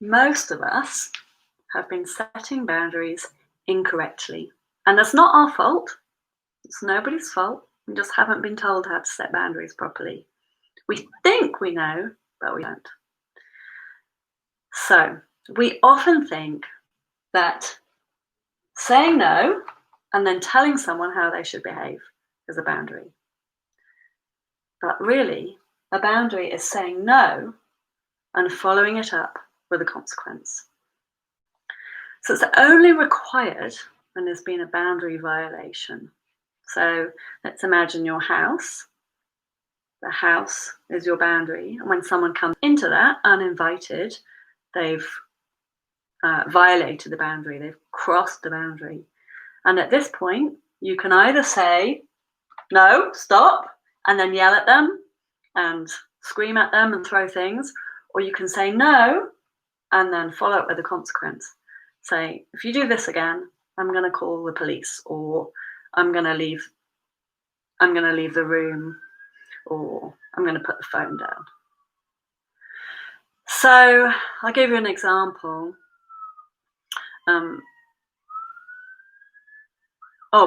Most of us have been setting boundaries incorrectly. And that's not our fault. It's nobody's fault. We just haven't been told how to set boundaries properly. We think we know, but we don't. So we often think that saying no and then telling someone how they should behave is a boundary. But really, a boundary is saying no and following it up with a consequence. So it's only required when there's been a boundary violation. So let's imagine your house. The house is your boundary. And when someone comes into that uninvited, they've violated the boundary. They've crossed the boundary. And at this point, you can either say, no, stop, and then yell at them and scream at them and throw things, or you can say no and then follow up with a consequence. Say, if you do this again, I'm going to call the police, or I'm going to leave the room, or I'm going to put the phone down. So I'll give you an example.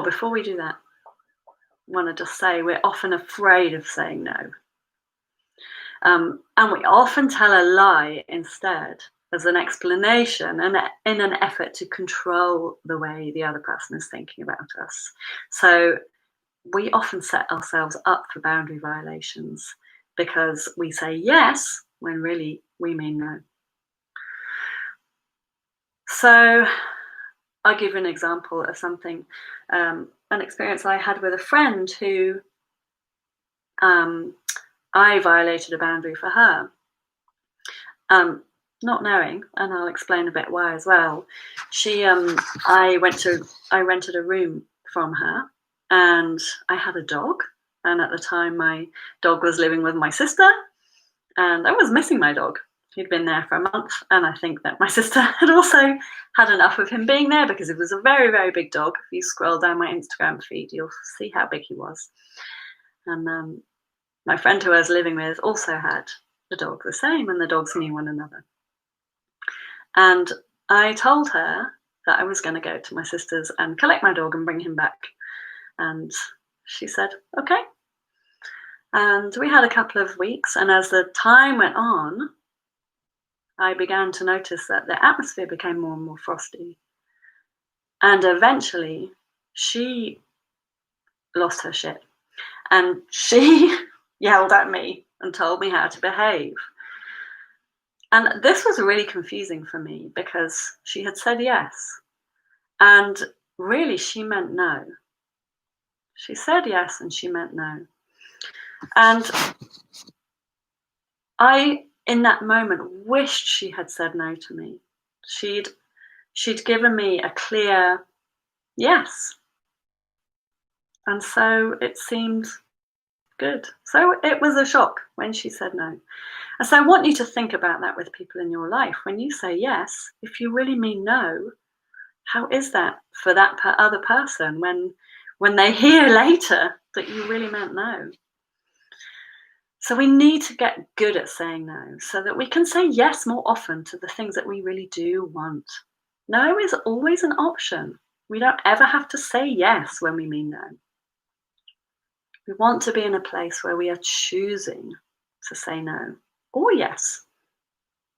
Before we do that, I want to just say we're often afraid of saying no. And we often tell a lie instead as an explanation and in an effort to control the way the other person is thinking about us. So we often set ourselves up for boundary violations because we say yes when really we mean no. So I'll give you an example of something, an experience I had with a friend who I violated a boundary for her. Not knowing, and I'll explain a bit why as well. I rented a room from her, and I had a dog. And at the time, my dog was living with my sister, and I was missing my dog. He'd been there for a month, and I think that my sister had also had enough of him being there because it was a very, very big dog. If you scroll down my Instagram feed, you'll see how big he was. And my friend who I was living with also had a dog the same, and the dogs knew one another. And I told her that I was going to go to my sister's and collect my dog and bring him back. And she said, okay. And we had a couple of weeks, and as the time went on, I began to notice that the atmosphere became more and more frosty. And eventually, she lost her shit. And she yelled at me and told me how to behave. And this was really confusing for me because she had said yes. And really, she meant no. She said yes and she meant no. And I, in that moment, wished she had said no to me. She'd given me a clear yes. And so it seemed good. So it was a shock when she said no. And so I want you to think about that with people in your life. When you say yes, if you really mean no, how is that for that other person when they hear later that you really meant no? So we need to get good at saying no so that we can say yes more often to the things that we really do want. No is always an option. We don't ever have to say yes when we mean no. We want to be in a place where we are choosing to say no or yes.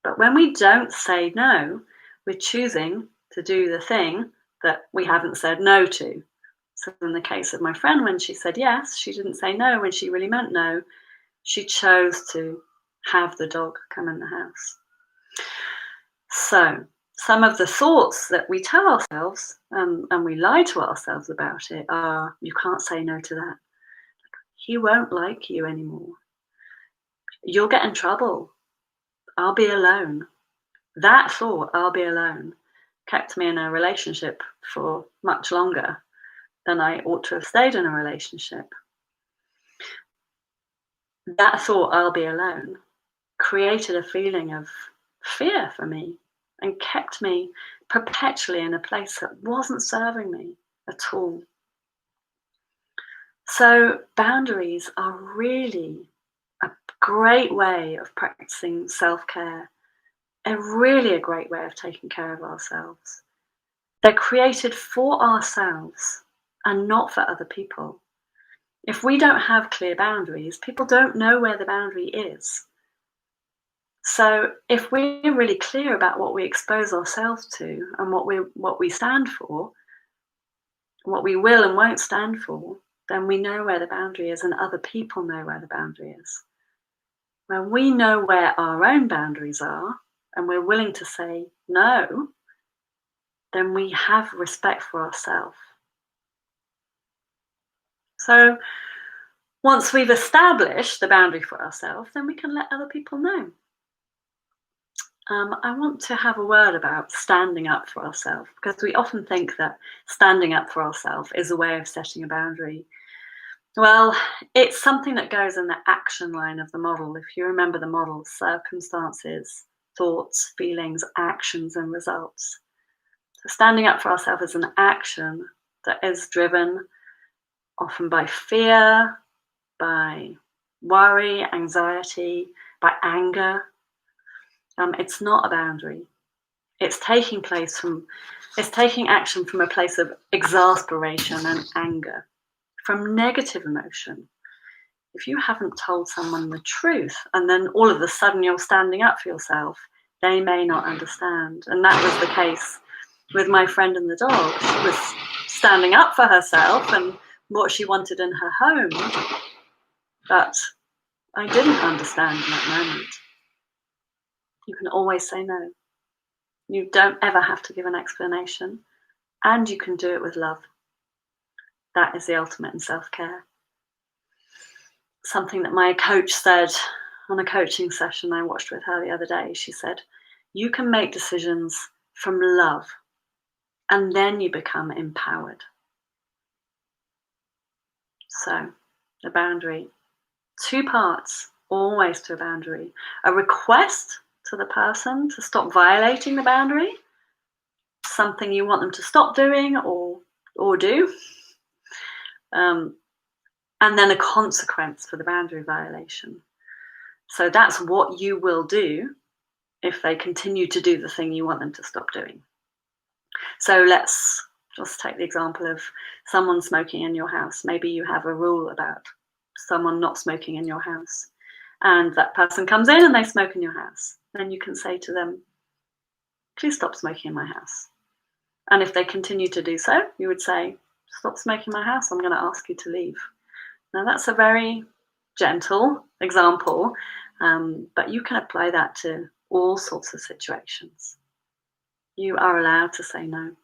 But when we don't say no, we're choosing to do the thing that we haven't said no to. So in the case of my friend, when she said yes, she didn't say no when she really meant no. She chose to have the dog come in the house. So some of the thoughts that we tell ourselves and we lie to ourselves about it are, you can't say no to that. He won't like you anymore. You'll get in trouble. I'll be alone. That thought, I'll be alone, kept me in a relationship for much longer than I ought to have stayed in a relationship. That thought, I'll be alone, created a feeling of fear for me and kept me perpetually in a place that wasn't serving me at all. So boundaries are really a great way of practicing self-care really a great way of taking care of ourselves. They're created for ourselves and not for other people. If we don't have clear boundaries, people don't know where the boundary is. So if we're really clear about what we expose ourselves to and what we stand for, what we will and won't stand for, then we know where the boundary is and other people know where the boundary is. When we know where our own boundaries are and we're willing to say no, then we have respect for ourselves. So once we've established the boundary for ourselves, then we can let other people know. I want to have a word about standing up for ourselves, because we often think that standing up for ourselves is a way of setting a boundary. Well, it's something that goes in the action line of the model. If you remember the model, circumstances, thoughts, feelings, actions, and results. So standing up for ourselves is an action that is driven often by fear, by worry, anxiety, by anger. It's not a boundary. It's taking action from a place of exasperation and anger, from negative emotion. If you haven't told someone the truth and then all of a sudden you're standing up for yourself, they may not understand. And that was the case with my friend and the dog. She was standing up for herself and what she wanted in her home, but I didn't understand in that moment. You can always say no. You don't ever have to give an explanation, and you can do it with love. That is the ultimate in self-care. Something that my coach said on a coaching session I watched with her the other day. She said, you can make decisions from love, and then you become empowered. So, the boundary. 2 parts, always to a boundary. A request to the person to stop violating the boundary, something you want them to stop doing or do, and then a consequence for the boundary violation. So that's what you will do if they continue to do the thing you want them to stop doing. So let's just take the example of someone smoking in your house. Maybe you have a rule about someone not smoking in your house, and that person comes in and they smoke in your house. Then you can say to them, please stop smoking in my house. And if they continue to do so, you would say, stop smoking in my house, I'm going to ask you to leave. Now that's a very gentle example, but you can apply that to all sorts of situations. You are allowed to say no.